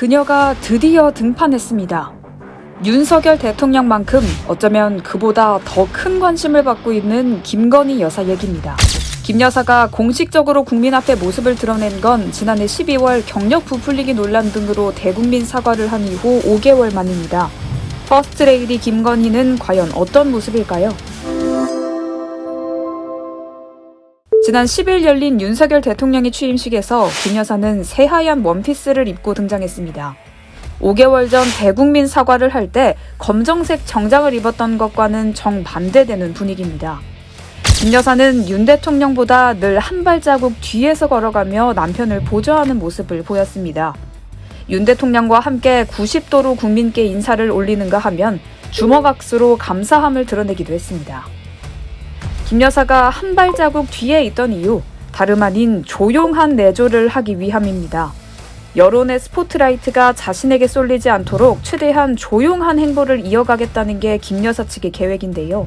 그녀가 드디어 등판했습니다. 윤석열 대통령만큼 어쩌면 그보다 더 큰 관심을 받고 있는 김건희 여사 얘기입니다. 김 여사가 공식적으로 국민 앞에 모습을 드러낸 건 지난해 12월 경력 부풀리기 논란 등으로 대국민 사과를 한 이후 5개월 만입니다. 퍼스트레이디 김건희는 과연 어떤 모습일까요? 지난 10일 열린 윤석열 대통령의 취임식에서 김 여사는 새하얀 원피스를 입고 등장했습니다. 5개월 전 대국민 사과를 할 때 검정색 정장을 입었던 것과는 정반대되는 분위기입니다. 김 여사는 윤 대통령보다 늘 한 발자국 뒤에서 걸어가며 남편을 보좌하는 모습을 보였습니다. 윤 대통령과 함께 90도로 국민께 인사를 올리는가 하면 주먹악수로 감사함을 드러내기도 했습니다. 김 여사가 한 발자국 뒤에 있던 이유, 다름 아닌 조용한 내조를 하기 위함입니다. 여론의 스포트라이트가 자신에게 쏠리지 않도록 최대한 조용한 행보를 이어가겠다는 게 김 여사 측의 계획인데요.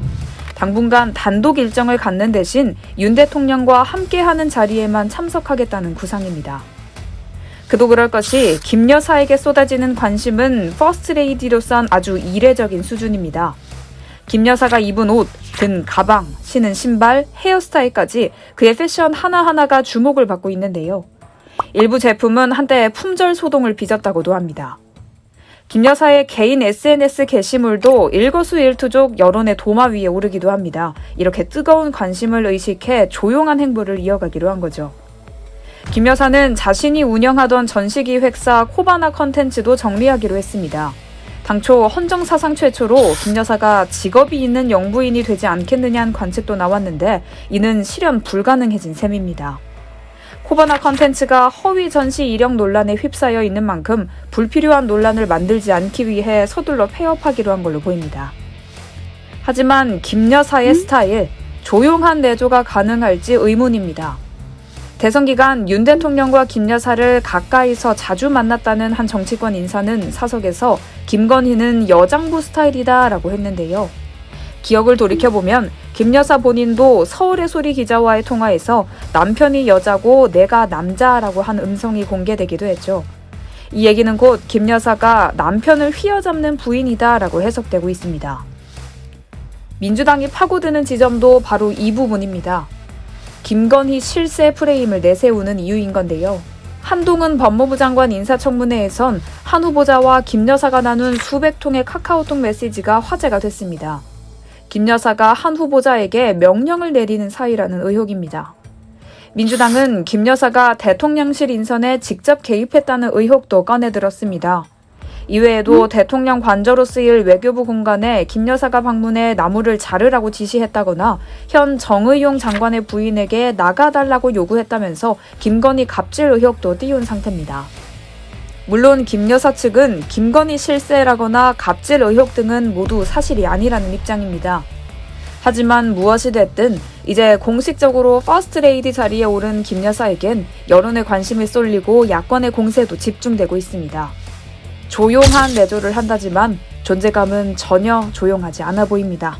당분간 단독 일정을 갖는 대신 윤 대통령과 함께하는 자리에만 참석하겠다는 구상입니다. 그도 그럴 것이 김 여사에게 쏟아지는 관심은 퍼스트레이디로선 아주 이례적인 수준입니다. 김 여사가 입은 옷, 든 가방, 신은 신발, 헤어스타일까지 그의 패션 하나하나가 주목을 받고 있는데요. 일부 제품은 한때 품절 소동을 빚었다고도 합니다. 김 여사의 개인 SNS 게시물도 일거수일투족 여론의 도마 위에 오르기도 합니다. 이렇게 뜨거운 관심을 의식해 조용한 행보를 이어가기로 한 거죠. 김 여사는 자신이 운영하던 전시기획사 코바나 컨텐츠도 정리하기로 했습니다. 당초 헌정사상 최초로 김 여사가 직업이 있는 영부인이 되지 않겠느냐는 관측도 나왔는데 이는 실현 불가능해진 셈입니다. 코바나 컨텐츠가 허위 전시 이력 논란에 휩싸여 있는 만큼 불필요한 논란을 만들지 않기 위해 서둘러 폐업하기로 한 걸로 보입니다. 하지만 김 여사의 스타일, 조용한 내조가 가능할지 의문입니다. 대선 기간 윤 대통령과 김 여사를 가까이서 자주 만났다는 한 정치권 인사는 사석에서 김건희는 여장부 스타일이다라고 했는데요. 기억을 돌이켜보면 김 여사 본인도 서울의 소리 기자와의 통화에서 남편이 여자고 내가 남자라고 한 음성이 공개되기도 했죠. 이 얘기는 곧 김 여사가 남편을 휘어잡는 부인이다라고 해석되고 있습니다. 민주당이 파고드는 지점도 바로 이 부분입니다. 김건희 실세 프레임을 내세우는 이유인 건데요. 한동훈 법무부 장관 인사청문회에선 한 후보자와 김 여사가 나눈 수백 통의 카카오톡 메시지가 화제가 됐습니다. 김 여사가 한 후보자에게 명령을 내리는 사이라는 의혹입니다. 민주당은 김 여사가 대통령실 인선에 직접 개입했다는 의혹도 꺼내들었습니다. 이외에도 대통령 관저로 쓰일 외교부 공간에 김 여사가 방문해 나무를 자르라고 지시했다거나 현 정의용 장관의 부인에게 나가달라고 요구했다면서 김건희 갑질 의혹도 띄운 상태입니다. 물론 김 여사 측은 김건희 실세라거나 갑질 의혹 등은 모두 사실이 아니라는 입장입니다. 하지만 무엇이 됐든 이제 공식적으로 퍼스트레이디 자리에 오른 김 여사에겐 여론의 관심이 쏠리고 야권의 공세도 집중되고 있습니다. 조용한 내조를 한다지만 존재감은 전혀 조용하지 않아 보입니다.